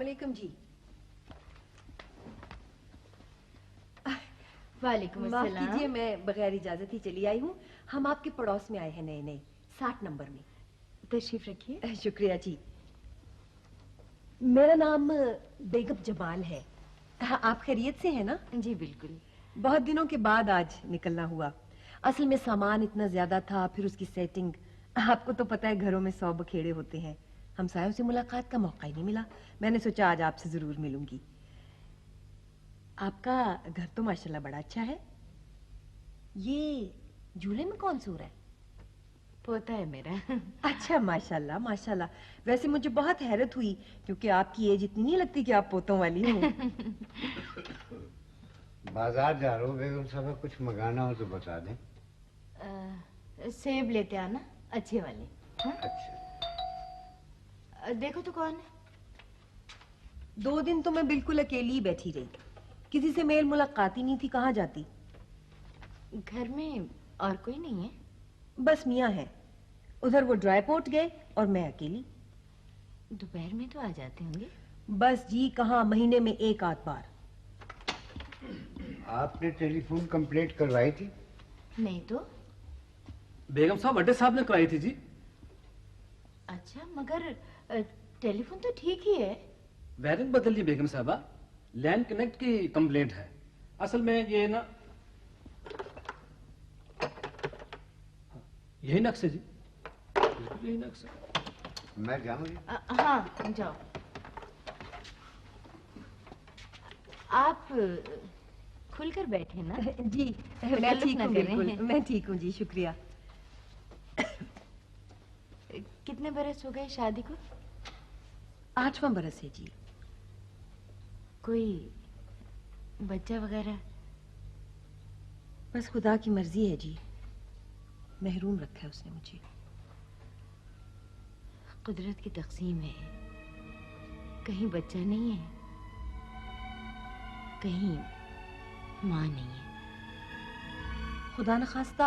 वालेकुम जी। वालेकुम माफ अस्सलाम। कीजिए, मैं बगैर इजाजत ही चली आई हूँ। हम आपके पड़ोस में आए हैं नए नए, 60 नंबर में। तशरीफ रखिए। शुक्रिया जी। मेरा नाम बेगम जमाल है। आप खैरियत से हैं ना? जी बिल्कुल। बहुत दिनों के बाद आज निकलना हुआ। असल में सामान इतना ज्यादा था, फिर उसकी सेटिंग। आपको तो पता है घरों में 100 बखेड़े होते हैं। हमसायों से मुलाकात का मौका ही नहीं मिला। मैंने सोचा आज आपसे जरूर मिलूंगी। आपका घर तो माशाल्लाह बड़ा अच्छा है। ये झूले में कौन सो रहा है? पोता है मेरा। अच्छा, माशाल्लाह माशाल्लाह। वैसे मुझे बहुत हैरत हुई, क्योंकि आपकी एज इतनी नहीं लगती कि आप पोतों वाली हो। बाजार जा रहा हूँ बेगम साहब, कुछ मंगाना हो तो बता दें। सेब लेते आना, अच्छे वाले। हाँ? अच्छा। देखो तो कौन है। 2 दिन तो मैं बिल्कुल अकेली ही बैठी रही, किसी से मेल मुलाकात ही नहीं थी। कहाँ जाती? घर में और कोई नहीं है? बस मियाँ है, उधर वो ड्राई पोर्ट गए और मैं अकेली। दोपहर में तो आ जाते होंगे। बस जी, कहाँ, महीने में 1 आध बार। आपने टेलीफोन कंप्लेंट करवाई थी? नहीं तो। बेगम साहब अड्डे साहब ने कराई थी जी। अच्छा, मगर टेलीफोन तो ठीक ही है। वायरिंग बदल ली बेगम साहबा, लैंड कनेक्ट की कंप्लेंट है। असल में ये ना, यही नक्शे जी, बिल्कुल यही नक्शे। मैं जाऊंगी। हाँ जाओ। आप खुलकर बैठे ना। जी मैं ठीक हूँ, बिल्कुल मैं ठीक हूँ जी, शुक्रिया। कितने बरस हो गए शादी को? 8वां बरस है जी। कोई बच्चा वगैरह? बस खुदा की मर्जी है जी, महरूम रखा है उसने मुझे। कुदरत की तकसीम है, कहीं बच्चा नहीं है, कहीं माँ नहीं है। खुदा न खास्ता।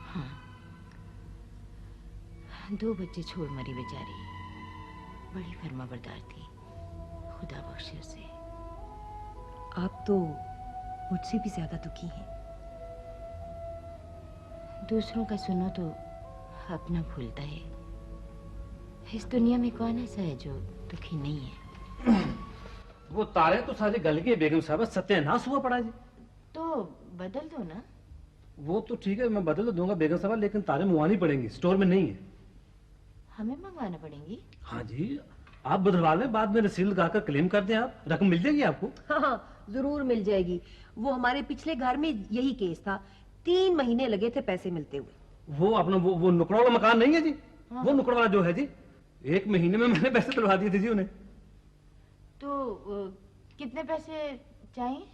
हाँ, 2 बच्चे छोड़ मरी बेचारी। बड़ी फर्माबरदार थी, खुदा बख्शे उसे। आप तो मुझसे भी ज्यादा दुखी हैं। दूसरों का सुनो तो अपना भूलता है। इस दुनिया में कौन ऐसा है जो दुखी नहीं है? वो तारे तो सारे गल गए बेगम साहब, सत्यानाश हुआ पड़ा जी। तो बदल दो ना। वो तो ठीक है, मैं बदल तो दूंगा बेगम साहब, लेकिन तारे मंगवानी पड़ेंगी, स्टोर में नहीं है। हमें मंगवाना पड़ेंगी? हाँ जी, आप बदलवा लें, बाद में रसीद लगाकर क्लेम कर दें, आप रकम मिल जाएगी आपको। हाँ, जरूर मिल जाएगी। वो हमारे पिछले घर में यही केस था, 3 महीने लगे थे पैसे मिलते हुए। वो अपना वो नुकड़ वाला मकान नहीं है जी? हाँ। वो नुकड़ वाला जो है जी, 1 महीने में मैंने पैसे दिलवा दिए थे जी उन्हें। तो कितने पैसे चाहिए?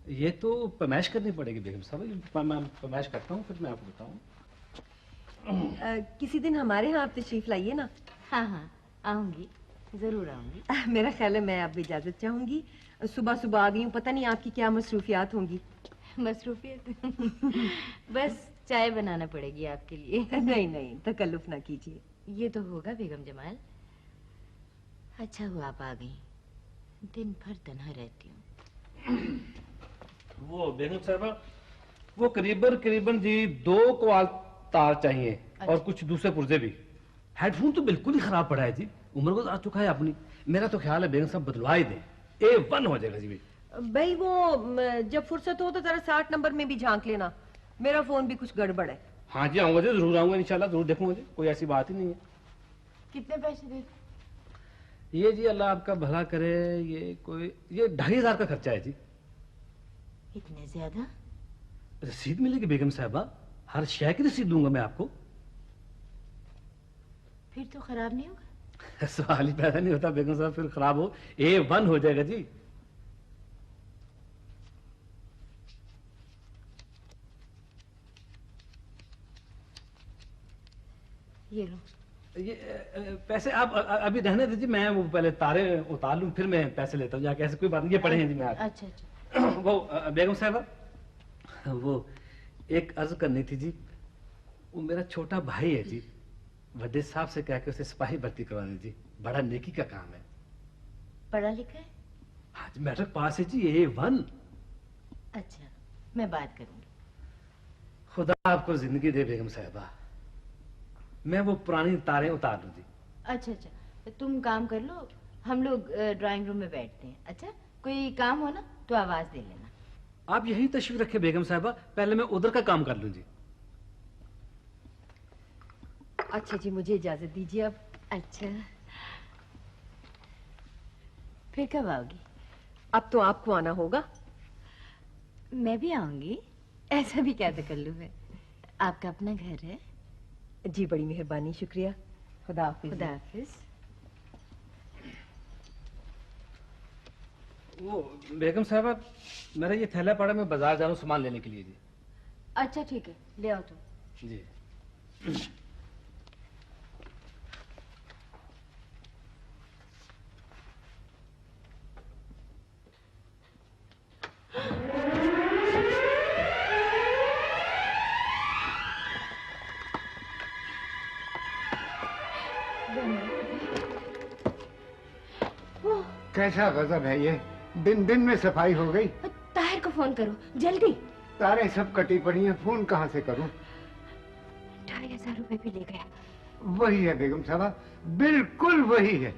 ये तो पैमाइश करनी पड़ेगी बेगम साहब, मैं पैमाइश करता हूँ, फिर मैं आपको बताऊँ। किसी दिन हमारे यहाँ आप तशरीफ लाइए ना। हाँ हाँ आऊंगी, जरूर आऊंगी। मेरा ख्याल है मैं अब इजाजत चाहूंगी। सुबह सुबह आ गई हूँ, पता नहीं आपकी क्या मसरूफियात होंगी। मसरूफियत? बस चाय बनाना पड़ेगी आपके लिए। नहीं नहीं, तकल्लुफ ना कीजिए। ये तो होगा बेगम जमाल। अच्छा हुआ आप आ गई, दिन भर तन्हा रहती हूँ। वो बेगम साहब, वो करीबन जी 2 क्वाल तार चाहिए। अच्छा। और कुछ दूसरे पुर्जे भी। हेडफोन तो बिल्कुल ही खराब पड़ा है जी, उम्र को आ चुका है अपनी। मेरा तो ख्याल है बेगम साहब बदलवा ही दें, A1 हो जाएगा जी। भाई वो जब फुर्सत हो तो जरा 60 नंबर में भी झांक लेना, मेरा फोन भी कुछ गड़बड़ है। हाँ जी आऊंगा जी, जरूर आऊंगा इंशाल्लाह, जरूर देखूंगा जी, कोई ऐसी बात ही नहीं है। कितने पैसे दे? ये जी अल्लाह आपका भला करे, ये 2500 का खर्चा है जी। इतने ज्यादा? रसीद मिलेगी बेगम साहबा, हर शय की रसीद दूंगा मैं आपको। फिर तो खराब नहीं होगा? सवाल ही पैदा नहीं होता बेगम साहब, फिर खराब हो, A1 हो जाएगा जी। ये लो। ये पैसे आप अभी रहने दीजिए, मैं वो पहले तारे उतार लूं, फिर मैं पैसे लेता हूँ जाके। ऐसे कोई बात नहीं, ये पड़े हैं जी मैं। अच्छा अच्छा। वो बेगम साहबा, वो एक अर्ज करनी थी जी। वो मेरा छोटा भाई है जी, वड्डे साहब से कह के उसे सिपाही भर्ती करवाने जी, बड़ा नेकी का काम है। पढ़ा लिखा है? आज मैट्रिक पास है जी, A1। अच्छा, मैं बात करूंगी। खुदा आपको जिंदगी दे बेगम साहबा, मैं वो पुरानी तारें उतार लूं जी। अच्छा अच्छा, तो तुम काम कर लो, हम लोग ड्राइंग रूम में बैठते हैं। अच्छा, कोई काम हो ना तो आवाज दे लेना। आप यही तशरीफ रखे बेगम साहबा, पहले मैं उधर का काम कर लूं जी। अच्छा जी, मुझे इजाजत दीजिए अब। अच्छा, फिर कब आओगी? अब तो आपको आना होगा। मैं भी आऊंगी, ऐसा भी क्या तकल्लुफ है। आपका अपना घर है। जी बड़ी मेहरबानी, शुक्रिया। खुदा हाफिज। खुदा हाफिज। वो बेगम साहबा, मेरा ये थैला पड़ा, मैं बाजार जा रहा हूँ सामान लेने के लिए जी। अच्छा ठीक है, ले आओ तुम। जी। कैसा गजब है ये, दिन दिन में सफाई हो गई। ताहिर को फोन करो जल्दी। तारे सब कटी पड़ी हैं, फोन कहाँ से करूं? 2500 रुपए भी ले गया। वही है बेगम साहबा, बिल्कुल वही है।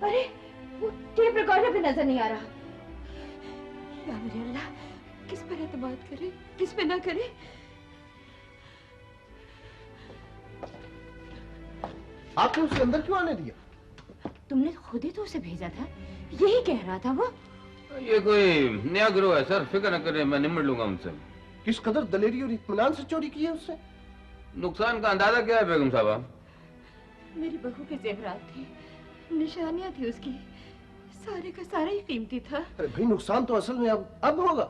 अरे वो टेप रिकॉर्डर भी नजर नहीं आ रहा। या मेरे अल्लाह, किस पर एतमाद करे, किस पे ना करे। आपने उसे अंदर क्यों आने दिया? तुमने खुद ही तो उसे भेजा था, यही कह रहा था वो। ये कोई नया गिरोह है सर, फिक्र न करें, मैं निमट लूंगा उनसे। किस कदर दलेरी और इत्मीनान से चोरी की है उससे? नुकसान का अंदाजा क्या है बेगम साहबा? मेरी बहू के जेवरात थे, निशानियां थी उसकी, सारे का सारा ही कीमती था। अरे भाई, नुकसान तो असल में अब होगा।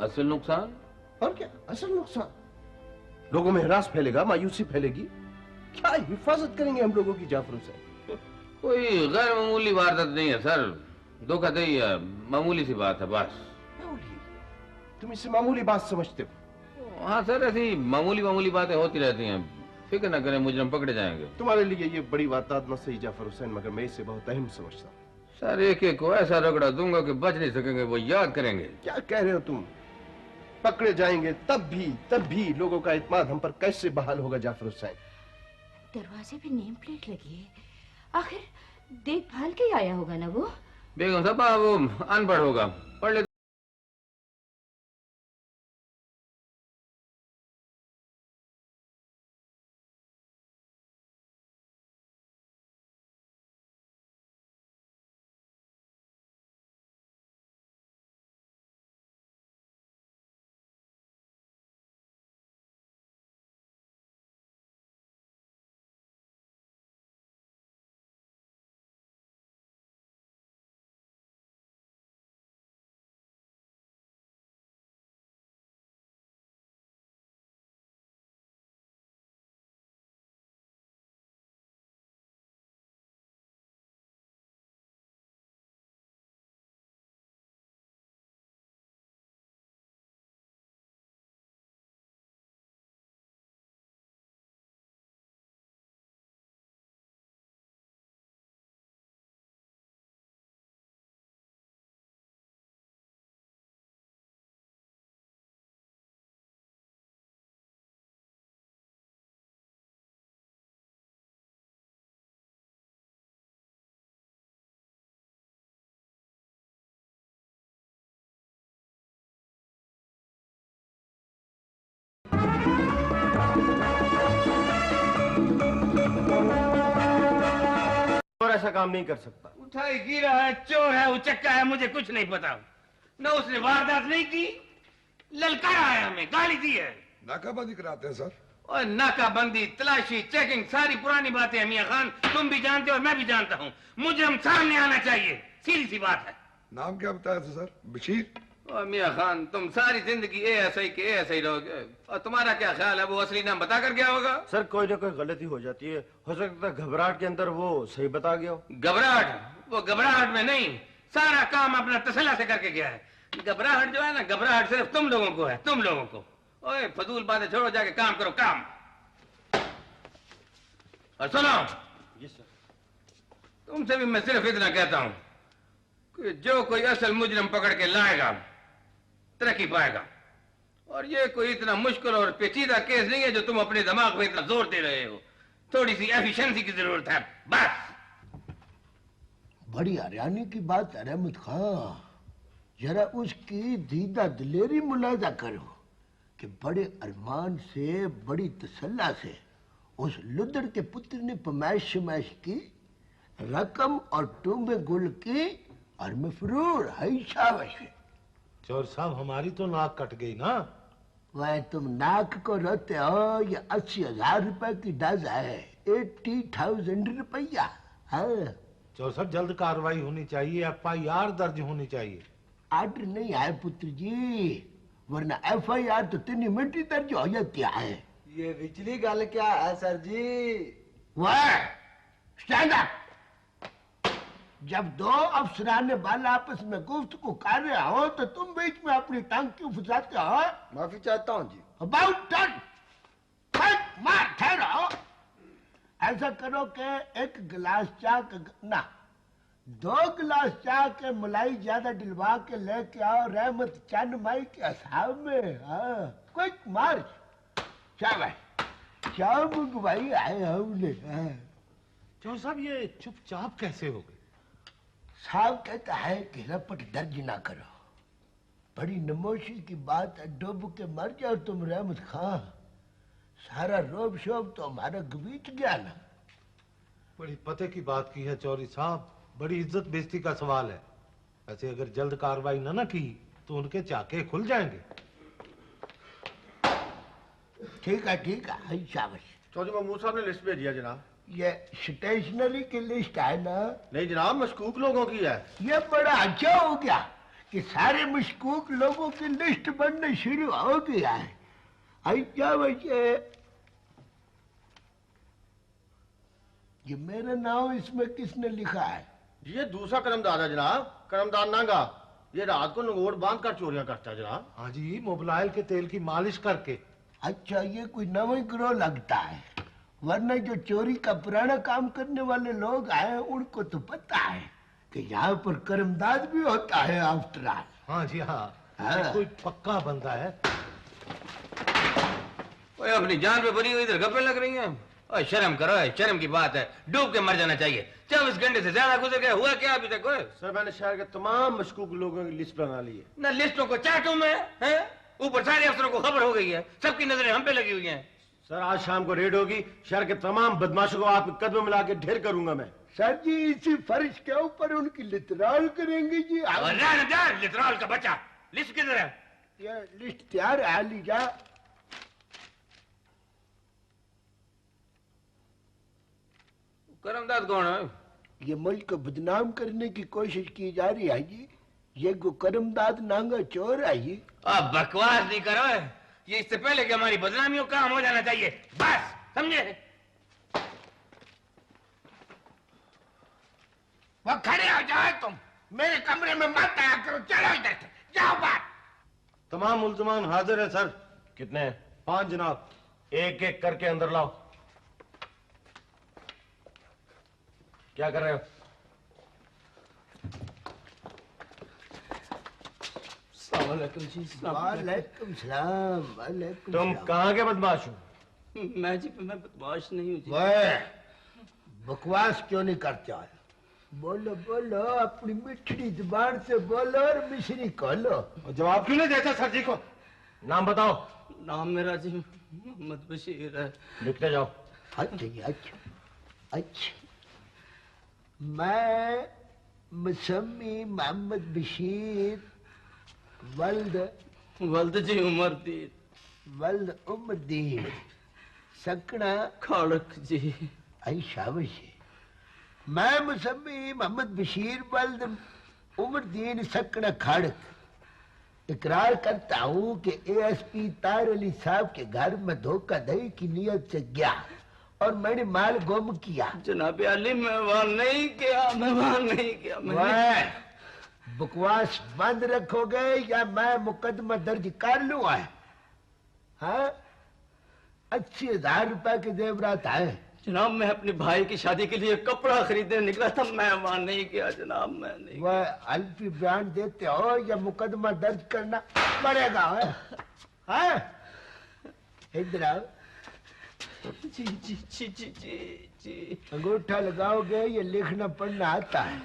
असल नुकसान? और क्या असल नुकसान? लोगों में हिरास फैलेगा, मायूसी फैलेगी। क्या हिफाजत करेंगे हम लोगों की जाफर हुसैन? कोई गैर मामूली वारदात नहीं है सर, धोखाधड़ी है, मामूली सी बात है बस। मामूली? तुम इसे मामूली बात समझते हो? हाँ सर, ऐसी मामूली मामूली बातें होती रहती हैं, फिक्र न करें, मुजरम पकड़े जाएंगे। तुम्हारे लिए ये बड़ी वारदात न सही जाफर हुसैन, मगर मैं इसे बहुत अहम समझता हूँ। सर एक एक को ऐसा रगड़ा दूंगा कि बच नहीं सकेंगे, वो याद करेंगे। क्या कह रहे हो तुम? पकड़े जाएंगे तब भी लोगों का इत्मीनान हम पर कैसे बहाल होगा जाफर हुसैन? दरवाजे पे नेम प्लेट लगी है, आखिर देखभाल के ही आया होगा ना वो। बेगम साहबा वो अनपढ़ होगा, पढ़ ले। और ऐसा काम नहीं कर सकता। उठाई गिरा है, चोर है, उचक्का है, मुझे कुछ नहीं पता। न उसने वारदात नहीं की, ललकारा है, हमें गाली दी है। नाकाबंदी कराते हैं सर। और नाकाबंदी, तलाशी, चेकिंग, सारी पुरानी बातें हैं मियां खान, तुम भी जानते हो और मैं भी जानता हूँ। मुजरिम सामने आना चाहिए, सीधी सी बात है। नाम क्या बताया था सर? बशीर। और मियां खान, तुम सारी जिंदगी ASI के ASI रहोगे, और तुम्हारा क्या ख्याल है वो असली नाम बता कर गया होगा? सर कोई ना कोई गलती हो जाती है, हो सकता है घबराहट के अंदर वो सही बता गया हो। घबराहट? वो घबराहट में नहीं, सारा काम अपना तसल्ला से करके गया है। घबराहट जो है ना, घबराहट सिर्फ तुम लोगों को है, तुम लोगों को। ओए फजूल बातें छोड़ो, जाके काम करो, काम। और सुनो, तुमसे भी मैं सिर्फ इतना कहता हूं कि जो कोई असल मुजरिम पकड़ के लाएगा तरक्की पाएगा। और ये कोई इतना मुश्किल और पेचीदा केस नहीं है जो तुम अपने दिमाग में इतना जोर दे रहे हो। थोड़ी सी एफिशिएंसी की जरूरत है बस। बड़ी हरियाणी की बात है रहमत खां, जरा उसकी दीदा दिलेरी मुलाजा करो कि बड़े अरमान से बड़ी तसल्ला से उस लुदड़ के पुत्र ने पमाइश शमाइश की, रकम और टूंबे गुल की और मफरूर है शाबाश। चोर साहब हमारी तो नाक कट गई ना। वह तुम नाक को रोते हो, ये 80,000 रुपए की डज है, 80,000 रुपया। हाँ चोर साहब जल्द कार्रवाई होनी चाहिए, FIR दर्ज होनी चाहिए। आर्डर नहीं है पुत्र जी, वरना FIR तो 3 मिनट ही दर्ज हो जाती है। ये विचली गल क्या है सर जी? वह स्टैंड अप। जब दो अफसरान बाला आपस में गुफ्तगू कर रहे हो तो तुम बीच में अपनी टांग क्यों फंसाते हो? माफी चाहता हूँ जी। अबाउट टर्न मार ठहरो। ऐसा करो कि 1 गिलास चाय ना 2 गिलास चाय के मलाई ज्यादा डलवा के लेके आओ रहमत चंद माई के हिसाब में। हाँ क्विक मार्च। चाय मंगवाई आए हमने। चोर साहब ये चुपचाप कैसे हो गए? साहब कहता है कि रपट दर्ज ना करो, बड़ी नमोशी की बात है, डूब के मर जाओ तुम रहमत खां। सारा रोब शोब तो हमारा गबीच गया ना। बड़ी पते की बात की है चौधरी साहब, बड़ी इज्जत बेइज्जती का सवाल है। वैसे अगर जल्द कार्रवाई न की तो उनके चाके खुल जाएंगे। ठीक है शाबाश। चौधरी महमूद साहब ने लिस्ट भेजी है जनाब। ये स्टेशनरी की लिस्ट है ना? नहीं जनाब, मशकूक लोगों की है। ये बड़ा अच्छा हो गया कि सारे मशकूक लोगों की लिस्ट बनना शुरू हो गया है। अच्छा वैसे ये मेरा नाम इसमें किसने लिखा है? ये दूसरा करमदाद है जनाब, करमदाद नांगा। ये रात को नगोड़ बांध कर चोरियां करता है जनाब। हाँ जी, मोबिलाइल के तेल की मालिश करके। अच्छा ये कोई नवा गिरोह लगता है, वरना जो चोरी का पुराना काम करने वाले लोग आए उनको तो पता है कि यहाँ पर करमदाद भी होता है आफ्टर ऑल। हाँ जी हाँ, ये कोई पक्का बंदा है। ओए अपनी जान पे बनी हुई इधर गप्पे लग रही हैं। ओए शर्म करो, शर्म की बात है, डूब के मर जाना चाहिए। 24 घंटे से ज्यादा गुजर गया, हुआ क्या अभी तक? ओए सर मैंने शहर के तमाम मशकूक लोगों की लिस्ट बना ली है। ना लिस्टों को चाटू में है, ऊपर सारे अफसरों को खबर हो गई है, सबकी नजरें हम पे लगी हुई हैं। सर आज शाम को रेड होगी, शहर के तमाम बदमाशों को आपके कदम मिला के ढेर करूंगा मैं। सर जी इसी फर्श के ऊपर उनकी लितराल करेंगे जी। लितराल का बच्चा, लिस्ट किधर है? ये लिस्ट तैयार है, लीजा। करमदाद कौन है? ये मुल्क को बदनाम करने की कोशिश की जा रही है जी। ये को करमदाद नांगा चोर है जी। अब बकवास नहीं करो, ये इससे पहले कि हमारी बदनामियों काम हो जाना चाहिए, बस समझे? वो खड़े हो जाओ तुम, मेरे कमरे में मत आया करो, चलो इधर से, जाओ बाहर। तमाम मुल्जमान हाजिर है सर। कितने हैं? 5 जनाब। एक एक करके अंदर लाओ। क्या कर रहे हो? वालेकुम सलाम। वालेकुम तुम सलाम। कहाँ के बदमाश हो? मैं जी मैं बदमाश नहीं हूँ जी। वह बकवास क्यों नहीं करते हो? बोलो बोलो, अपनी मिठड़ी जुबान से बोलो और मिश्री खोलो। जवाब क्यों नहीं देता सर जी को? नाम बताओ। नाम मेरा जी मोहम्मद बशीर है। लिखते जाओ। अच्छा जी, अच्छा अच्छा। मैं मुसम्मी मोहम्मद बशीर वल्द जी वल्द उमरदीन सकना खड़क जी। आई शाबाश। मैं मुसम्मी मोहम्मद बशीर वल्द उमरदीन सकना खड़क इकरार करता हूँ कि ASP तार अली साहब के घर में धोखाधड़ी की नियत से गया और मैंने माल गुम किया। जनाब अली मैं वहां नहीं किया। बकवास बंद रखोगे या मैं मुकदमा दर्ज कर लूंगा? हाँ 80,000 रुपए के जेवरात है, जनाब मैं अपने भाई की शादी के लिए कपड़ा खरीदने निकला था, मैं वहां नहीं गया जनाब, मैं नहीं। वह अल्फी बयान देते हो या मुकदमा दर्ज करना पड़ेगा? है इधर आओ। जी जी जी जी जी जी। अंगूठा लगाओगे, ये लिखना पढ़ना आता है?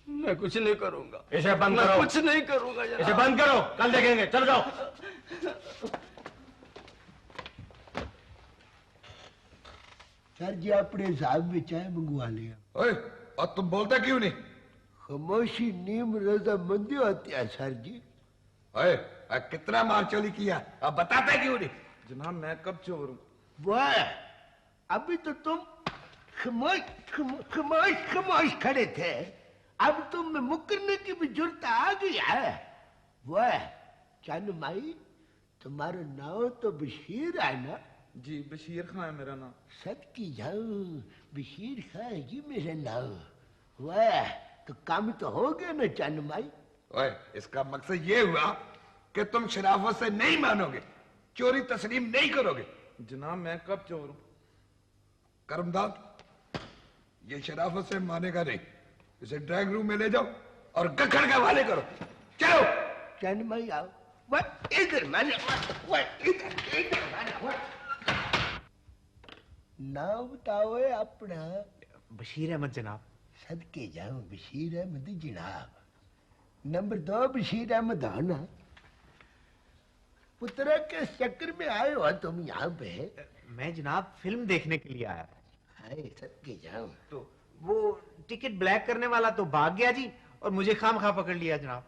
मैं कुछ नहीं करूंगा। इसे बंद मैं करो। कुछ नहीं करूंगा जनाब। इसे बंद करो, कल देखेंगे। चल जाओ। सर जी अपने हिसाब में चाय मंगवा लिया। ओए, और तुम बोलते क्यों नहीं? खामोशी नीम रजामंदी होती है सर जी। ओए, कितना मारचोली किया, अब बताते क्यों नहीं? जनाब मैं कब चोर हूँ? वाह, अभी तो तुम खामोश खामोश खामोश खड़े थे, अब तुम में मुकरने की भी जुर्त आ गई है। वाह चानू माई, तुम्हारा नाम तो बशीर है ना? जी बशीर खां है मेरा नाम। सच की जाऊं, बशीर खां है जी मेरा नाम। वाह, तो काम तो हो गया ना चानू माई? ओए, इसका मकसद ये हुआ कि तुम शराफत से नहीं मानोगे, चोरी तस्लीम नहीं करोगे। जनाब मैं कब चोर हूँ? करमदाद, ये शराफत से मानेगा नहीं। इसे ड्राइंग रूम में ले जाओ और गखड़ के हवाले करो। चलो। चानू माई आओ। वह इधर माने, वह इधर माने। नाम बताओ अपना। बशीर अहमद जनाब। सदके जाऊं, बशीर अहमद जनाब। नंबर 2 बशीर अहमद हो ना? पुत्र के चक्कर में आए हो तुम यहाँ पे? मैं जनाब फिल्म देखने के लिए आया था। हाय सदके जाऊं। तो वो टिकट ब्लैक करने वाला तो भाग गया जी, और मुझे खामखा पकड़ लिया जनाब।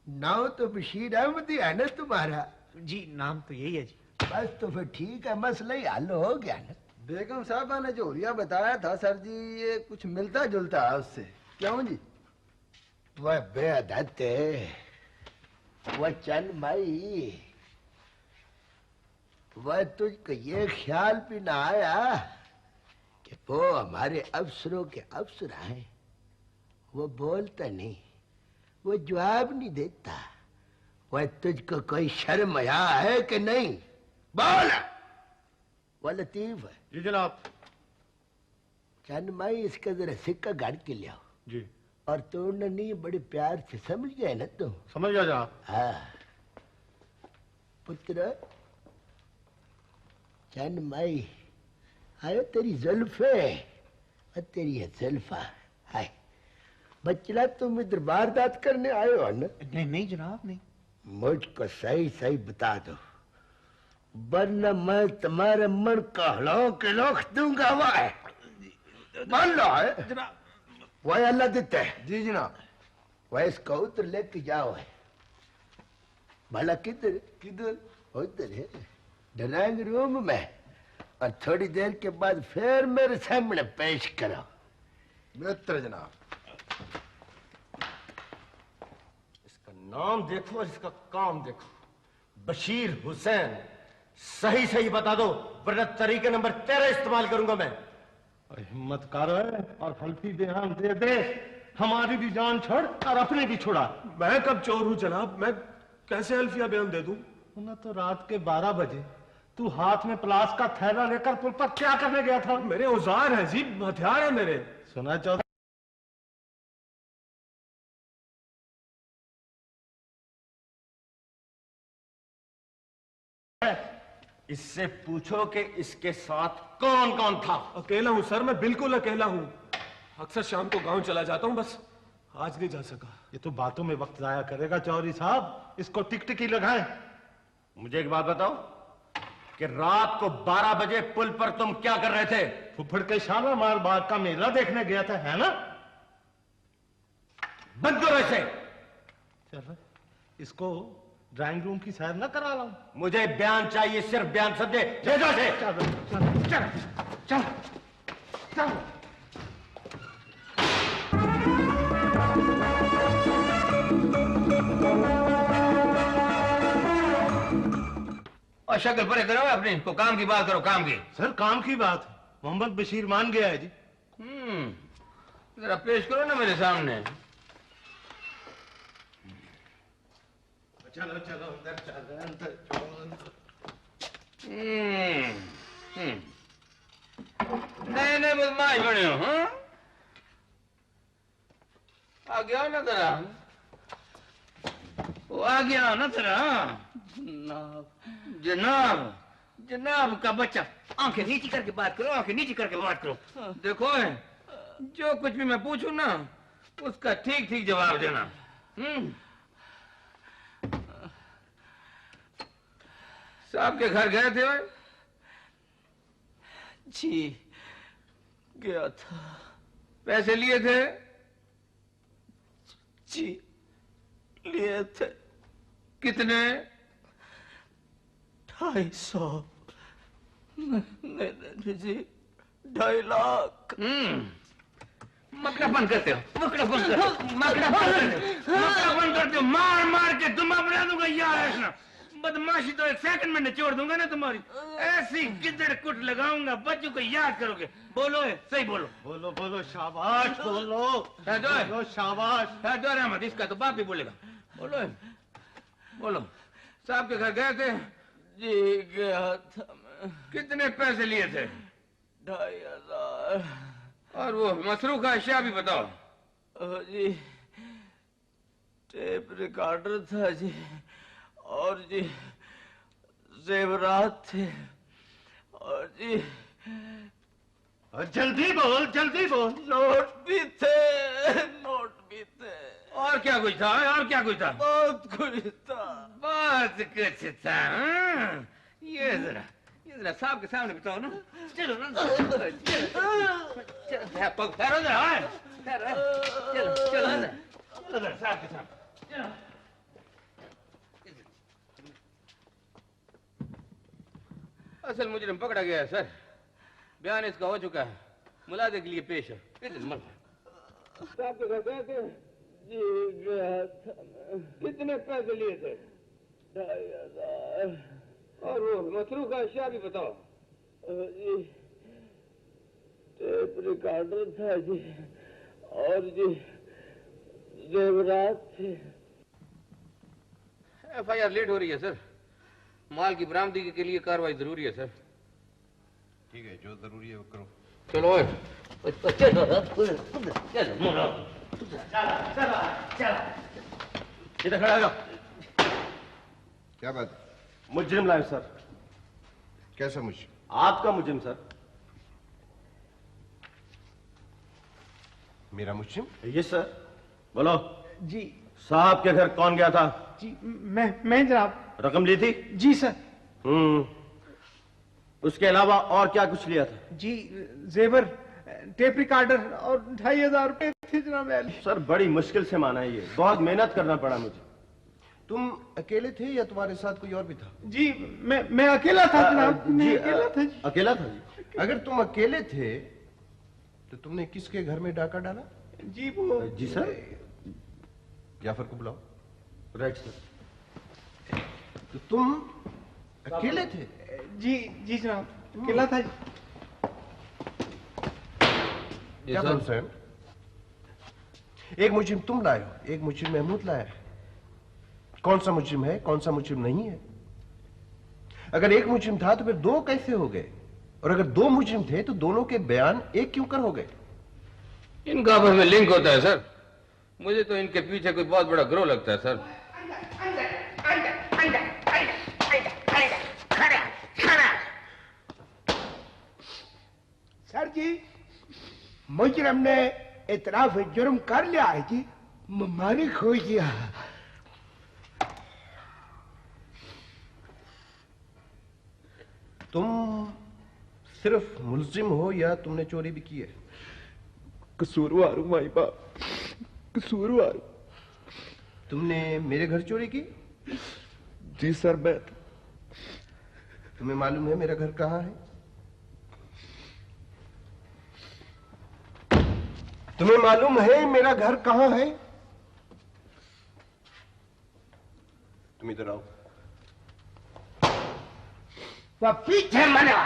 नाम तो बशीर अहमद ही है ना तुम्हारा? जी नाम तो यही है जी। बस तो फिर ठीक है, मसला ही हल हो गया ना। बेगम साहबा ने जो हुलिया बताया था सर जी, ये कुछ मिलता जुलता है उससे, क्यों जी? वह बेअदत है, वह चंद माई, वह तुझको ये ख्याल भी ना आया कि वो हमारे अफसरों के अफसर आए। वो बोलता नहीं, वो जवाब नहीं देता। वह तुझको कोई शर्म आया है कि नहीं? बोल। वो लतीफ है। जी जनाब। चंद माई, इसका जरा सिक्का गाड़ के ले आओ। जी। और तोड़ना नहीं, बड़े प्यार से, समझ गए ना तुम? समझ गया जनाब। हाँ पुत्र, चंद माई आयो, तेरी जुल्फे और तेरी है जुल्फा। हाय बच्चा, तुम इधर वारदात करने आए हो ना? नहीं नहीं जनाब नहीं। मुझको सही सही बता दो, वरना मैं तुम्हारे मन का हलाओ के लोग दूंगा। वह है मान लो है जनाब। वह अल्लाह देते है। जी जनाब। वह इसको उधर लेके जाओ है। भला किधर? किधर? उधर है ड्राइंग रूम में, और थोड़ी देर के बाद फिर मेरे सामने पेश करो। बेहतर जनाब। इसका नाम देखो और इसका काम देखो, बशीर हुसैन। सही सही बता दो, वरना तरीके नंबर 13 इस्तेमाल करूंगा मैं। हिम्मत कर और हल्फी बयान दे दे, हमारी भी जान छोड़ और अपने भी छुड़ा। मैं कब चोर हूं जनाब? मैं कैसे अल्फिया बयान दे दूं? ना तो रात के 12 बजे तू हाथ में प्लास का थैला लेकर पुल पर क्या करने गया था? मेरे औजार हैं जी, हथियार है मेरे। सुना चौधरी? इससे पूछो कि इसके साथ कौन कौन था। अकेला हूं सर, मैं बिल्कुल अकेला हूं। अक्सर शाम को गांव चला जाता हूं, बस आज नहीं जा सका। ये तो बातों में वक्त जाया करेगा चौधरी साहब, इसको टिकटिकी लगाएं। मुझे एक बात बताओ कि रात को 12 बजे पुल पर तुम क्या कर रहे थे? फुफड़ के शालामार बाग का मेला देखने गया था, है ना? बंद करो इसे। चलो इसको ड्राइंग रूम की सैर न करा लाऊं? मुझे बयान चाहिए, सिर्फ बयान। समझे? ले जाओ इसे। चलो चलो चलो चलो चलो। और शक्ल परे करो अपनी, तो काम की बात करो, काम की। सर काम की बात है, मोहम्मद बशीर मान गया है जी। जरा पेश करो ना मेरे सामने। चलो चलो अंदर चलो, अंदर चलो। बदमाश बने हो, हाँ? आ गया ना तेरा, वो आ गया ना तेरा। जनाब जनाब जनाब का बच्चा, आंखें नीची करके बात करो, आंखें नीची करके बात करो। देखो जो कुछ भी मैं पूछूं ना उसका ठीक ठीक जवाब देना। साहब के घर गए थे? जी गया था। पैसे लिए थे? जी लिए थे। कितने? 250। जी 2.5 लाख। मकड़ा बंद करते हो, मकड़ा बंद करते हो, मकड़ा बंद करते हो, मकड़ा बंद करते हो। मार मार के तुम बना दूंगा यार। ऐसा बदमाशी तो 1 सेकंड में निचोड़ दूंगा ना तुम्हारी। ऐसी गिद्दड़ कुट लगाऊंगा, बच्चों को याद करोगे। बोलो सही बोलो। बोलो बोलो शाबाश बोलो। बोलो शाबाश। रहमत, इसका तो बाप ही बोलेगा। बोलो बोलो। साहब के घर गए थे? जी गया था मैं। कितने पैसे लिए थे? 2,500। और वो मसरूफ का अशिया भी बताओ। जी टेप रिकॉर्डर था जी, और जी जेवरात थे, और जी जल्दी बोल जल्दी बोल। नोट भी थे, नोट भी थे। और क्या कुछ था? और क्या कुछ था? बहुत कुछ था। बहुत कुछ था। ये जरा साहब के सामने बताओ ना। चलो ना, चलो पग ठहरो जरा, चलो चलो चलो जरा साहब के सामने चलो। असल मुजरिम पकड़ा गया है सर, बयान इसका हो चुका है, मुलाजे के लिए पेश है। साहब के घर गए थे? जी गया था मैं। कितने पैसे लिए थे? 2,500। और वो मसरूफ का अशिया भी बताओ। जी टेप रिकॉर्डर था जी, और जी जेवरात थे। FIR लेट हो रही है सर, माल की बरामदगी के लिए कार्रवाई जरूरी है सर। ठीक है, जो जरूरी है वो करो। चलो इधर खड़ा हो। क्या बात? मुजरिम लाए सर। कैसा मुजरिम? आपका मुजरिम सर। मेरा मुजरिम? ये सर। बोलो जी। साहब के घर कौन गया था? जी मैं जनाब। रकम ली थी? जी सर। उसके अलावा और क्या कुछ लिया था? जी जेवर, टेप रिकॉर्डर और 2,500 रुपए थे जनाब। सर बड़ी मुश्किल से माना है ये, बहुत मेहनत करना पड़ा मुझे। तुम अकेले थे या तुम्हारे साथ कोई और भी था? जी मैं अकेला था जनाब। मैं अकेला था जी। अकेला था जी। अगर तुम अकेले थे तो तुमने किसके घर में डाका डाला? जी वो। जी सर। जाफर को बुलाओ। Right sir. तो तुम अकेले थे? जी जनाब अकेला था जी। क्या हुसैन? एक मुजरिम तुम लाए हो, एक मुजरिम महमूद लाया है। कौन सा मुजरिम है, कौन सा मुजरिम नहीं है? अगर एक मुजरिम था तो फिर 2 कैसे हो गए? और अगर 2 मुजरिम थे तो दोनों के बयान एक क्यों कर हो गए? इनका आपस में लिंक होता है सर। मुझे तो इनके पीछे कोई बहुत बड़ा ग्रोह लगता है सर। सर जी मुजरिम ने इतराफ जुर्म कर लिया है जी, मारी खो दिया। तुम सिर्फ मुलजिम हो या तुमने चोरी भी की है? कसूरवार हूं माई बाप, कसूरवार। तुमने मेरे घर चोरी की? जी सर मैं। तुम्हें मालूम है मेरा घर कहाँ है? तुम्हें मालूम है मेरा घर कहाँ है? तुम इधर आओ। वह पीछे मना।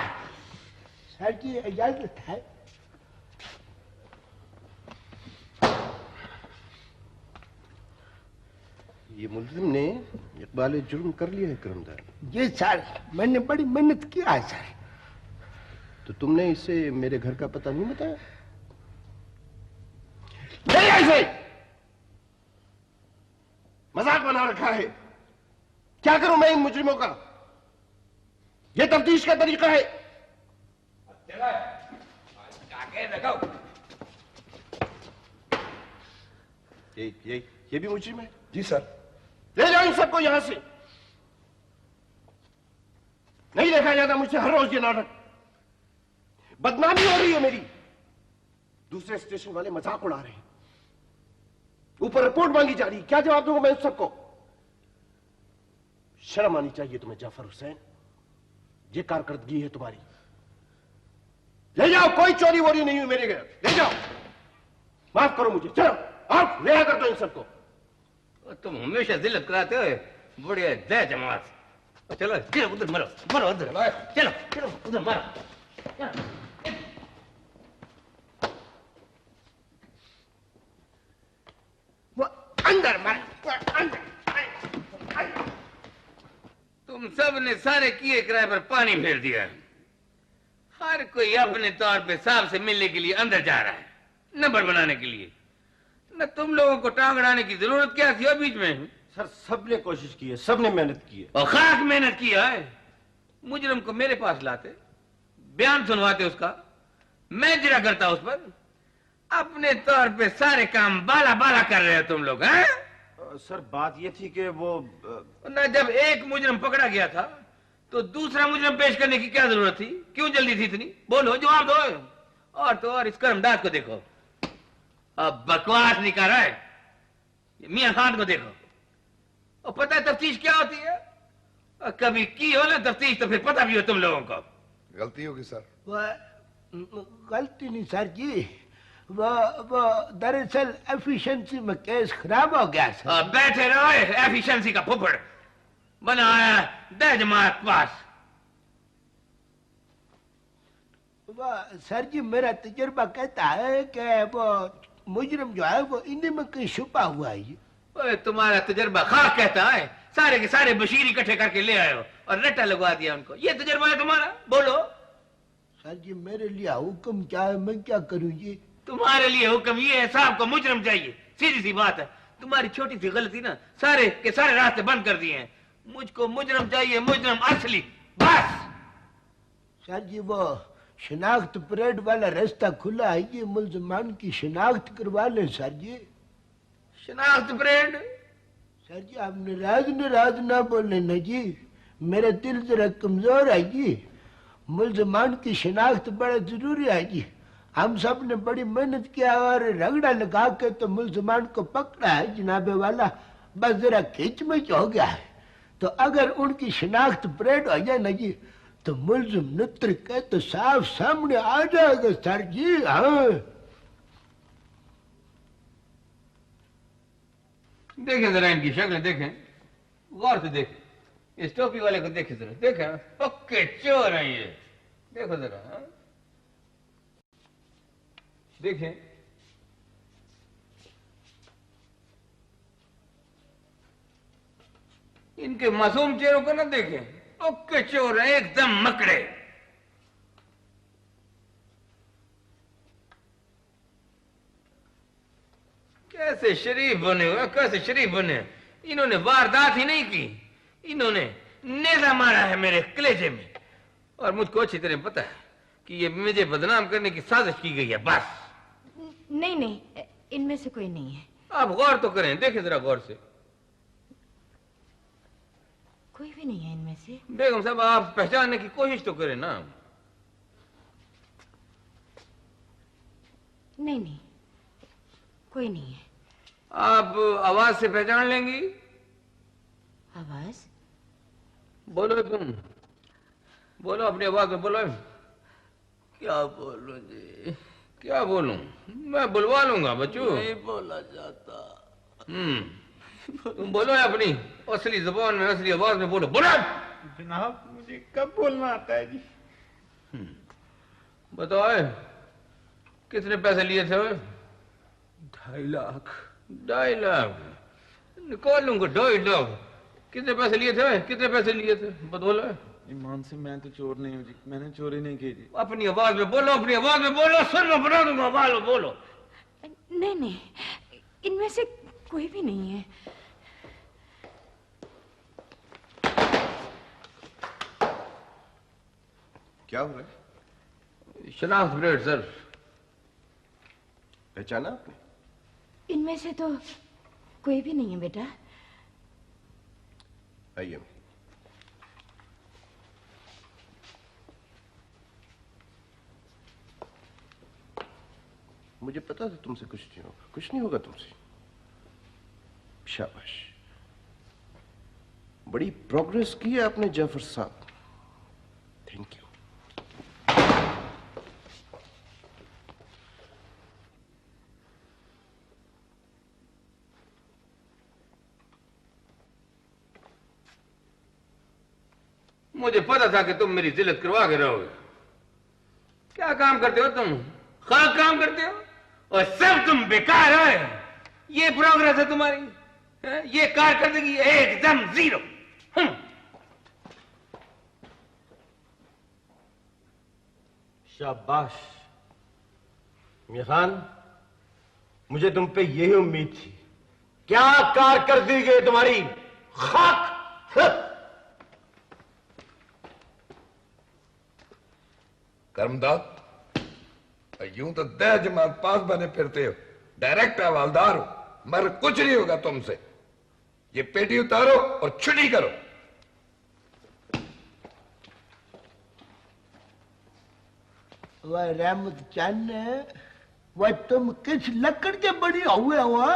सर की इजाजत है? ये मुलजिम ने इकबाल जुर्म कर लिया है करमदार। जी सर मैंने बड़ी मेहनत किया है सर। तो तुमने इसे मेरे घर का पता नहीं बताया? नहीं, ऐसे मजाक बना रखा है। क्या करूं मैं इन मुजरिमों का? यह तफ्तीश का तरीका है। ये भी मुजरिम है? जी सर। ले जाओ इन सबको यहां से। नहीं देखा जाता मुझसे हर रोज ये नाटक। बदनामी हो रही है मेरी। दूसरे स्टेशन वाले मजाक उड़ा रहे हैं, ऊपर रिपोर्ट मांगी जा रही है। क्या जवाब दूंगा मैं उन सबको? शर्म आनी चाहिए तुम्हें जाफर हुसैन। ये कारकर्दगी है तुम्हारी। ले जाओ, कोई चोरी वोरी नहीं हुई मेरे घर। ले जाओ, माफ करो मुझे। चलो आप ले कर दो इन सबको। तुम हमेशा जिल्लत कराते हो। बढ़िया दे जमात। चलो चलो उधर मरो, मरो उधर। चलो चलो उधर मारो। वो अंदर मारो, अंदर। तुम सब ने सारे किए किराए पर पानी फेर दिया। हर कोई अपने तौर पे साहब से मिलने के लिए अंदर जा रहा है, नंबर बनाने के लिए। न तुम लोगों को टांग अड़ाने की जरूरत क्या थी बीच में? सर सबने कोशिश की है, सबने मेहनत की है। और खास मेहनत किया है। मुजरिम को मेरे पास लाते, बयान सुनवाते उसका, मैं जरा करता उस पर। अपने तौर पे सारे काम बाला बाला कर रहे हो तुम लोग। हैं? सर बात ये थी कि वो ना, जब एक मुजरिम पकड़ा गया था तो दूसरा मुजरिम पेश करने की क्या जरूरत थी? क्यों जल्दी थी इतनी? बोलो, जवाब दो। और तो और इस कर्मदाद को देखो, अब बकवास नहीं कर रहा है। मियां खान को देखो, और पता है तफ्तीश क्या होती है? और कभी की हो ना तफ्तीश तो फिर पता भी हो तुम लोगों को। गलती होगी सर। गलती नहीं सर जी, वो दरअसल एफिशिएंसी में केस खराब हो गया सर। बैठे रहो, एफिशिएंसी का फुफड़ बनाया दे जमात पास। सर जी मेरा तजुर्बा कहता है कि वो मुजरिम जो है वो इन्हीं में कहीं छुपा हुआ है। तुम्हारा तजुर्बा खाक कहता है। सारे के सारे बशीर इकट्ठे करके ले आए हो और रट्टा लगवा दिया उनको। ये तजुर्बा है तुम्हारा? बोलो। सर जी मेरे लिए हुक्म क्या है, मैं क्या करूं जी? तुम्हारे लिए हुक्म ये है, साहब को मुजरिम चाहिए। सीधी सी बात है। तुम्हारी छोटी सी गलती ना सारे के सारे रास्ते बंद कर दिए हैं। मुझको मुजरिम चाहिए, मुजरिम असली, बस। सर जी वो शनाख्त परेड वाला रास्ता खुला है, ये मुल्जमान की शनाख्त करवा लें सर जी। शनाख्त परेड? सर जी आप नाराज ना बोले ना जी, मेरा दिल जरा कमजोर है जी। मुल्जमान की शनाख्त बड़ा जरूरी है जी। हम सब ने बड़ी मेहनत किया और रगड़ा लगा के तो मुल्जमान को पकड़ा है जनाबे वाला। बस जरा खिचमिच हो गया है, तो अगर उनकी शनाख्त परेड हो जाए ना जी तो मुल्जिम नत्र के तो साफ सामने आ जाएगा सर जी। हाँ देखें जरा इनकी शक्ल, देखें गौर से देखें। इस टोपी वाले को देखें जरा, देखें पक्के चोर हैं ये। देखो जरा, देखें। इनके मासूम चेहरों को ना देखें, पक्के चोर हैं, एकदम मकड़े। कैसे शरीफ बने हुए, कैसे शरीफ बने। इन्होंने वारदात ही नहीं की, इन्होंने नेजा मारा है मेरे कलेजे में। और मुझको अच्छी तरह पता है कि ये मुझे बदनाम करने की साजिश की गई है। बस। नहीं नहीं, इनमें से कोई नहीं है। आप गौर तो करें, देखें जरा गौर से। कोई भी नहीं है इनमें से। बेगम साहब आप पहचानने की कोशिश तो करें ना। नहीं नहीं, कोई नहीं है। आप आवाज से पहचान लेंगी? आवाज? बोलो तुम, बोलो अपनी आवाज में बोलो। क्या बोलूं जी? क्या बोलूं? मैं बुलवा लूंगा बच्चू। नहीं बोला जाता। तुम बोलो अपनी असली जुबान में, असली आवाज में बोलो। बोलो जनाब मुझे कब बोलना आता है जी? बताओ कितने पैसे लिए थे? 2.5 लाख। 2.5 लाख निकाल लूंगा। 2.5 लाख कितने पैसे लिए थे? कितने पैसे लिए थे? बोलो। ईमान से मैं तो चोर नहीं हूँ जी, मैंने चोरी नहीं की जी। अपनी आवाज में बोलो, अपनी आवाज में बोलो, सुर में बना दूंगा, आवाज में बोलो। नहीं नहीं, इनमें से कोई भी नहीं है। क्या हो रहा है? शनाख्त प्लेट सर। पहचाना आपने? इनमें से तो कोई भी नहीं है बेटा। आइए। मुझे पता था तुमसे कुछ नहीं होगा, कुछ नहीं होगा तुमसे। शाबाश, बड़ी प्रोग्रेस की है आपने जाफर साहब, थैंक यू। मुझे पता था कि तुम मेरी जिल्लत करवा के रहोगे। क्या काम करते हो तुम? खाक काम करते हो और सब तुम बेकार है। ये प्रोग्रेस है तुम्हारी, ये कारकर्दगी एकदम जीरो। शाबाश मियां खान, मुझे तुम पे यही उम्मीद थी। क्या कारकर्दगी है तुम्हारी, खाक। कर्मदाद, यूं तो 10 जमात पास बने फिरते हो, डायरेक्ट हवालदार हो, मगर कुछ नहीं होगा तुमसे। ये पेटी उतारो और छुट्टी करो। वह रहमत चंद, वह तुम किस लकड़ के बड़ी हुए हो?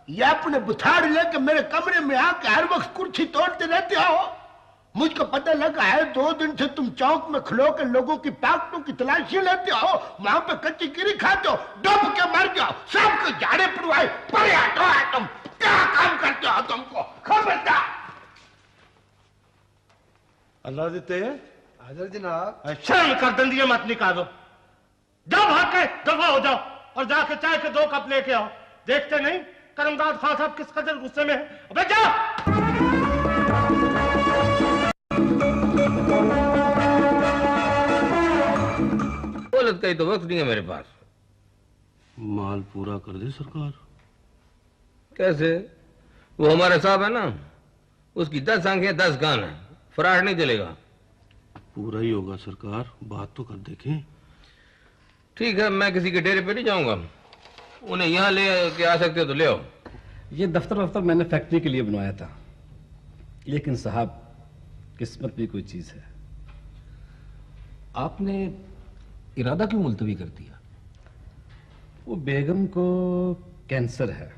ये अपने बुथाड़ लेके मेरे कमरे में आके हर वक्त कुर्सी तोड़ते रहते हो। मुझको पता लगा है 2 दिन से तुम चौक में खलो के लोगों की पैकेटों की तलाशी लेते हो, वहां पे कच्ची गिरी खाते हो, डूब के मर जाओ, सबको झाड़े पड़वाए। परे हटो, तुम क्या काम करते हो? तुमको खबरदार। अल्लाह देते हैं। हाजिर जनाब। शर्म कर, दंदियां मत निकालो। जाओ भाग के दफा हो जाओ और जाके चाय के 2 कप लेके आओ। देखते नहीं करमदाद खान साहब किस कदर गुस्से में है। अबे जाओ। दौलत का ही तो वक्त नहीं है मेरे पास। माल पूरा कर दे सरकार। कैसे? वो हमारे साहब है ना, उसकी 10 आंखें 10 कान है, फरार नहीं चलेगा। पूरा ही होगा सरकार, बात तो कर देखें। ठीक है, मैं किसी के डेरे पे नहीं जाऊंगा, उन्हें यहाँ ले के आ सकते हो तो ले आओ। ये दफ्तर मैंने फैक्ट्री के लिए बनवाया था, लेकिन साहब किस्मत भी कोई चीज है। आपने इरादा क्यों मुलतवी कर दिया? वो बेगम को कैंसर है,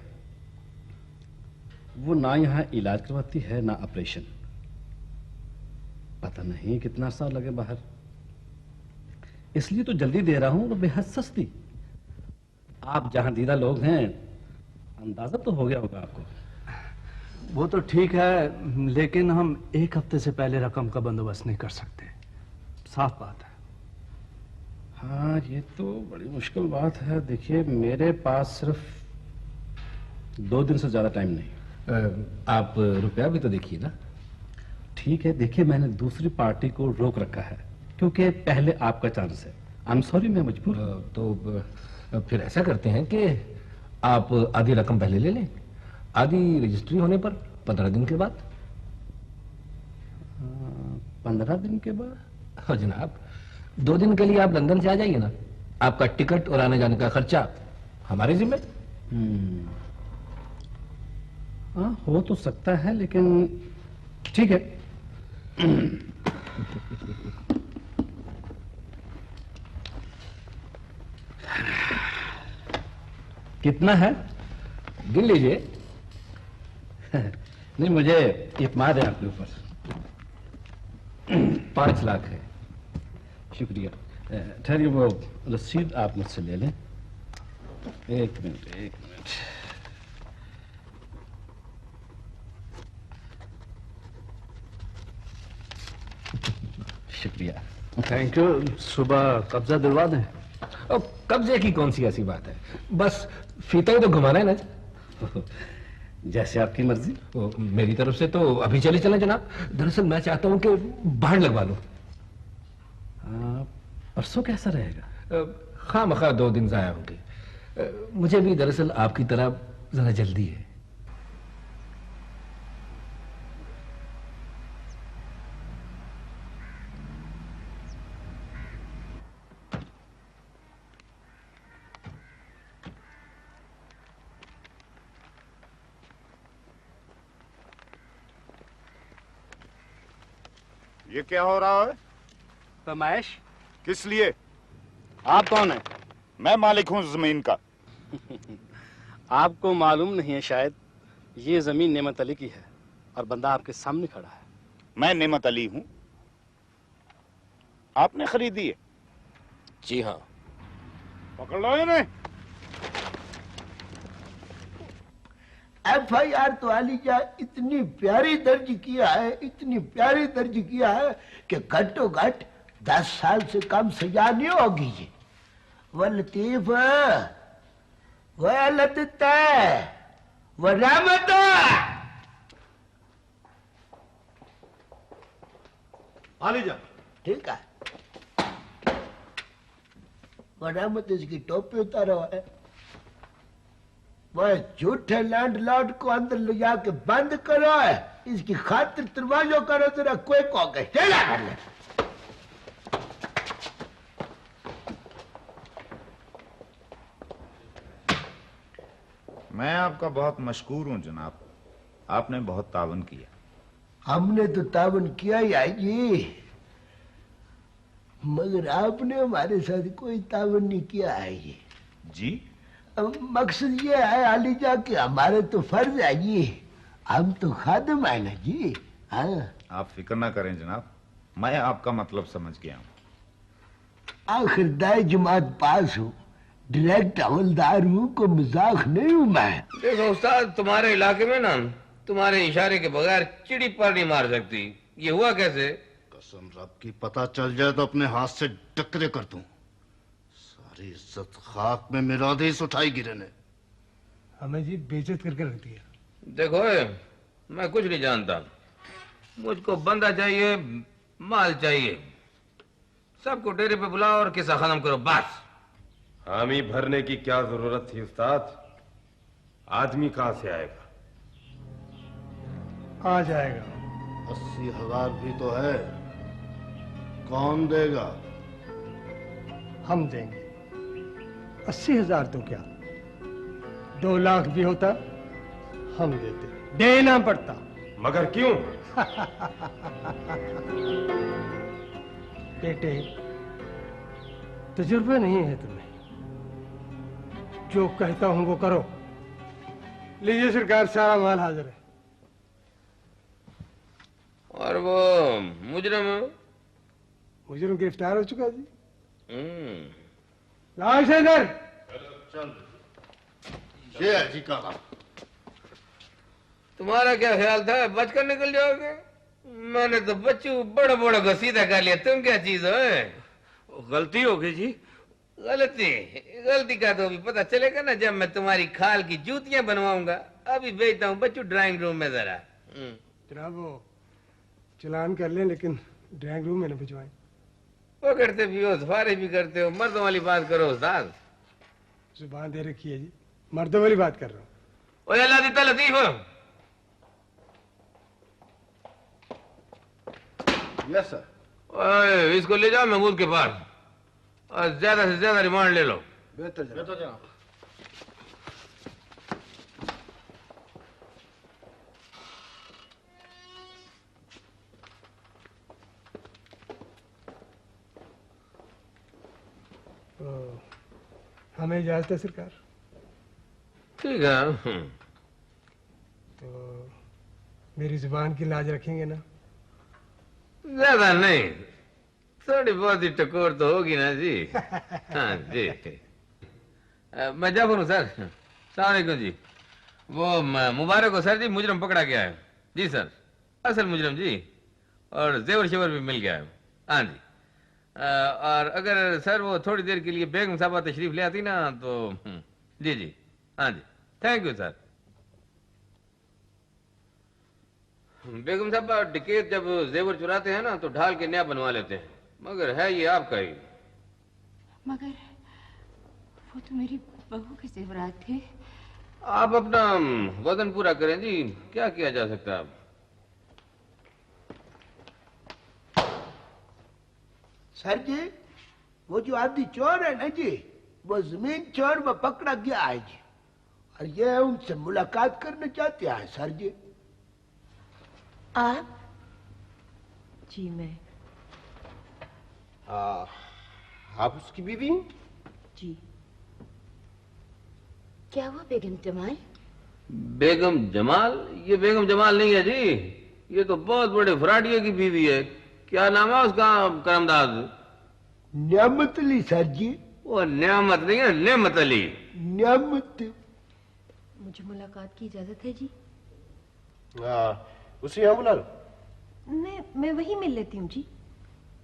वो ना यहाँ इलाज करवाती है ना ऑपरेशन। पता नहीं कितना अर्सा लगे बाहर, इसलिए तो जल्दी दे रहा हूं और बेहद सस्ती। आप जहां दीदा लोग हैं, अंदाजा तो हो गया होगा आपको। वो तो ठीक है, लेकिन हम 1 हफ्ते से पहले रकम का बंदोबस्त नहीं कर सकते, साफ बात है। हाँ, ये तो बड़ी मुश्किल बात है। देखिए, मेरे पास सिर्फ 2 दिन से ज्यादा टाइम नहीं। आप रुपया भी तो देखिए ना। ठीक है, देखिए मैंने दूसरी पार्टी को रोक रखा है क्योंकि पहले आपका चांस है। आई एम सॉरी, मैं मजबूर। तो फिर ऐसा करते हैं कि आप आधी रकम पहले ले लें, आधी रजिस्ट्री होने पर 15 दिन के बाद। 15 दिन के बाद? हाँ जनाब, 2 दिन के लिए आप लंदन से आ जाइए ना, आपका टिकट और आने जाने का खर्चा हमारे जिम्मे। हाँ, हो तो सकता है, लेकिन ठीक है। कितना है? गिन लीजिए। नहीं, मुझे इत्मीनान है आपके ऊपर। 5 लाख है। शुक्रिया। ठहरिए, वो रसीद आप मुझसे ले लें। एक मिनट। शुक्रिया। Thank you. सुबह कब्जा दिलवा दें। कब्जे की कौन सी ऐसी बात है, बस फीता ही तो घुमाना है ना। जैसे आपकी मर्जी। मेरी तरफ से तो अभी चले चलें जनाब। दरअसल मैं चाहता हूं कि बाहर लगवा लो। परसों कैसा रहेगा? खामखा 2 दिन जाया होंगे। मुझे भी दरअसल आपकी तरह जरा जल्दी है। ये क्या हो रहा है? फरमाइश? किस लिए? आप कौन है? मैं मालिक हूं जमीन का। आपको मालूम नहीं है शायद, ये जमीन नेमत अली की है और बंदा आपके सामने खड़ा है। मैं नेमत अली हूं। आपने खरीदी है? जी हाँ। पकड़ लो इन्हें। FIR तो आलीजा इतनी प्यारी दर्ज किया है, इतनी प्यारी दर्ज किया है कि घट्टो घट 10 साल से कम सजा नहीं होगी। ये वो लतीफ, वो लतीता, वो रहमत। आलीजा ठीक है। वो रहमत इसकी टोपी उतारो है। वह झूठे लैंडलॉर्ड को अंदर ले जाके बंद करो है। इसकी खातिर दरवाजों करो तेरा कोई को गए। चला कर ले। मैं आपका बहुत मशकूर हूं जनाब। आपने बहुत तावन किया। हमने तो तावन किया ही है जी, मगर आपने हमारे साथ कोई तावन नहीं किया है ये जी। मकसद ये है आलीजा कि हमारे तो फर्ज है जी, हम तो खादिम है ना जी। हाँ, आप फिक्र ना करें जनाब, मैं आपका मतलब समझ गया हूं। आखिर दाई जमात पास हूँ, डायरेक्ट हवलदार हूँ, को मजाक नहीं हूँ मैं। देखो उस्ताद, तुम्हारे इलाके में ना तुम्हारे इशारे के बगैर चिड़ी पर नहीं मार सकती। ये हुआ कैसे? कसम रब की पता चल जाए तो अपने हाथ से टकरे कर दूं। सारी इज्जत खाक में मिला दे इस उठाई गिरे ने। हमें जी बेइज्जत करके रख दिया। देखो मैं कुछ नहीं जानता, मुझको बंदा चाहिए, माल चाहिए। सबको डेरे पे बुलाओ और किस्सा खत्म करो बस। हामी भरने की क्या जरूरत थी उस्ताद? आदमी कहां से आएगा? आ जाएगा। 80,000 भी तो है, कौन देगा? हम देंगे। 80,000 तो क्या, 2 लाख भी होता हम देते, देना पड़ता। मगर क्यों? बेटे, तजुर्बा नहीं है तुम्हें, जो कहता हूं वो करो। लीजिए सरकार, सारा माल हाजिर है। और वो मुजरिम गिरफ्तार हो चुका जी। लाओ इसे इधर। चल ये है जी का। तुम्हारा क्या ख्याल था बचकर निकल जाओगे? मैंने तो बच्चू बड़ा बड़ा को सीधा कर लिया। तुम क्या चीज हो? गलती हो गई जी। गलती का तो अभी पता चलेगा ना जब मैं तुम्हारी खाल की जूतियां बनवाऊंगा। अभी भेजता हूँ बच्चू ड्राइंग रूम में जरा। जनाब वो चलान कर ले, लेकिन ड्राइंग रूम में न भिजवाएं। पकड़ते भी हो, सफारी भी करते हो, मर्दों वाली बात करो उस्ताद। जुबान दे रखी है जी, मर्दों वाली बात कर रहा हूँ। ओए अल्लाह देता लतीफ हो। Yes sir. ओए इसको ले जाओ महमूद के पास और ज्यादा से ज्यादा रिमांड ले लो। बेहतर जनाब। हमें इजाजत है सरकार। ठीक है। तो मेरी जुबान की लाज रखेंगे ना? ज्यादा नहीं, थोड़ी बहुत ही टकोर तो होगी ना जी। हाँ जी। मैं जाफर हूँ सर। सलाम अलैकुम जी। वो मुबारक हो सर जी, मुजरम पकड़ा गया है। जी सर, असल मुजरम जी, और जेवर शेवर भी मिल गया है। हाँ जी। और अगर सर वो थोड़ी देर के लिए बेगम साहबा तशरीफ ले आती ना तो जी जी। हाँ जी, थैंक यू सर। बेगम साहब डकैत जब जेवर चुराते हैं ना तो ढाल के नया बनवा लेते हैं, मगर है ये आपका ही। मगर वो तो मेरी बहू के जेवरात थे। आप अपना वजन पूरा करें जी, क्या किया जा सकता है। सर जी, वो जो आदि चोर है ना जी, वो जमीन चोर में पकड़ा गया है जी, और ये उनसे मुलाकात करना चाहते हैं सर जी। आप? जी मैं। आप उसकी बीवी हैं? जी। क्या हुआ बेगम जमाल? बेगम जमाल? ये बेगम जमाल नहीं है जी, ये तो बहुत बड़े फराडिये की बीवी है। क्या नाम है उसका करमदाद? न्यामत अली सर जी। वो न्यामत नहीं है, नेमत अली। न्यामत। मुझे मुलाकात की इजाजत है जी? उसे यहाँ बुला लो। मैं वहीं मिल लेती हूँ जी।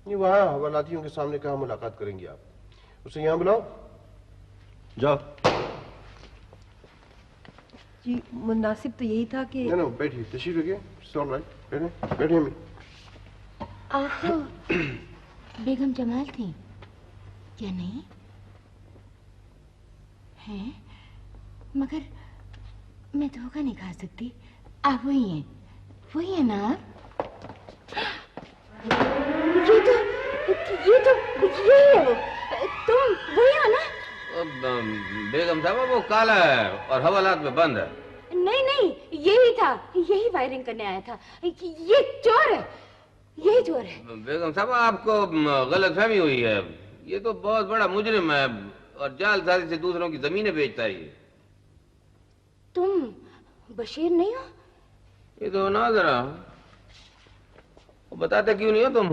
नहीं, वहाँ हवालातियों के सामने कहाँ मुलाकात करेंगी आप? उसे यहाँ बुलाओ, जाओ। जी मुनासिब तो यही था कि ना बैठिए, तशरीफ रखिए। ऑल राइट, बैठे बैठिए। मैं आप तो बेगम जमाल थी क्या? नहीं हैं, मगर मैं धोखा नहीं खा सकती। आप वही हैं, वही है ना आप? ये है वो। तुम वही हो ना? बेगम साहब वो काला है और हवालात में बंद है। नहीं, यही था, यही वायरिंग करने आया था। ये चोर है, यही चोर है। बेगम साहब आपको गलतफहमी हुई है, ये तो बहुत बड़ा मुजरिम है और जालसाजी से दूसरों की जमीनें बेचता है। ये तुम बशीर नहीं हो? ये तो ना जरा बताते क्यों नहीं हो तुम?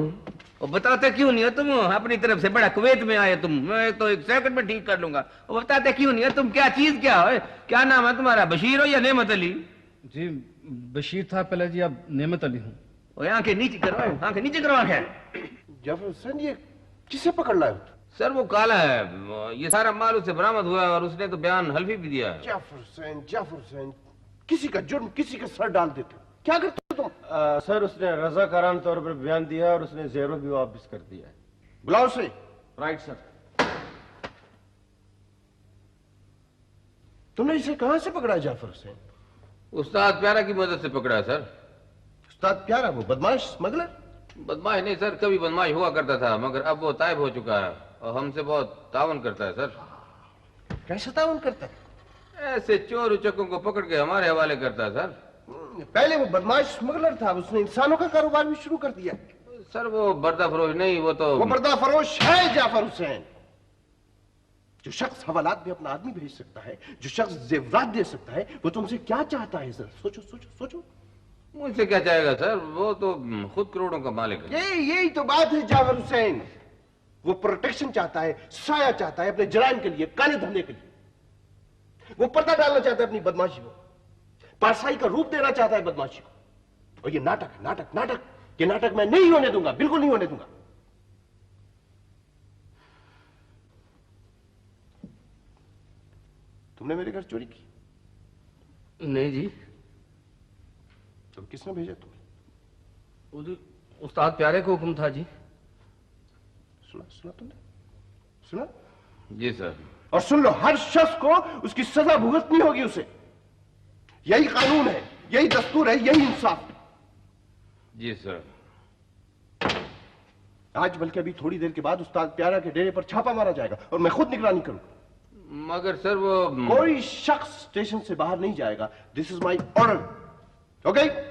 और बताते क्यों नहीं हो तुम? अपनी तरफ से बड़ा कुवैत में आए तुम, मैं तो 1 सेकंड में ठीक कर लूंगा। और बताते क्यों नहीं हो तुम? क्या चीज क्या है? क्या नाम है तुम्हारा? बशीर हो या नेमत अली? जी बशीर था पहले जी, अब नेमत अली हूँ। आंखें नीचे करो, आंखें नीचे करो आंखें। जाफर हुसैन, ये किसे पकड़ लाए? सर वो काला है, ये सारा माल उससे बरामद हुआ है और उसने तो बयान हल्फी भी दिया है। जाफर हुसैन, किसी का जुर्म किसी का सर डाल देते, क्या करते हो तुम? सर उसने रजाकाराना तौर पर बयान दिया और उसने जेवर भी वापस कर दिया है। बुलाओ उसे। Right sir. तुमने इसे कहां से पकड़ा जाफर हुसैन? उस्ताद प्यारा की मदद से पकड़ा है सर। उस्ताद प्यारा वो बदमाश स्मगलर? बदमाश नहीं सर, कभी बदमाश हुआ करता था मगर अब वो तायब हो चुका है और हमसे बहुत तावन करता है सर। कैसे तावन करता है? ऐसे चोर उचक्कों को पकड़ के हमारे हवाले करता है सर। पहले वो बदमाश स्मगलर था, उसने इंसानों का कारोबार भी शुरू कर दिया। सर वो बर्दा फरोश नहीं, वो बर्दा फरोश है जाफर हुसैन। जो शख्स हवालात में अपना आदमी भेज सकता है, जो शख्स जेवरात दे सकता है, वो तुमसे क्या चाहता है? सर सोचो सोचो सोचो। मुझसे क्या चाहेगा सर? वो तो खुद करोड़ों का मालिक है। यही तो बात है जाफर हुसैन। वो प्रोटेक्शन चाहता है, साया चाहता है अपने जराइम के लिए, काले धंधे के लिए। वो पर्दा डालना चाहता है अपनी बदमाशी को, पारसाई का रूप देना चाहता है बदमाशी को। और ये नाटक है, नाटक नाटक। ये नाटक मैं नहीं होने दूंगा, बिल्कुल नहीं होने दूंगा। तुमने मेरे घर चोरी की? नहीं जी। तो किसने भेजा तुम्हें? उस्ताद प्यारे को हुक्म था जी। सुना तुमने? सुना? जी सर। और सुन लो, हर शख्स को उसकी सजा भुगतनी होगी उसे। यही कानून है, यही दस्तूर है, यही इंसाफ। जी सर। आज बल्कि अभी थोड़ी देर के बाद उस्ताद प्यारा के डेरे पर छापा मारा जाएगा और मैं खुद निगरानी करूंगा। मगर सर वो कोई शख्स स्टेशन से बाहर नहीं जाएगा। This is my order. Okay?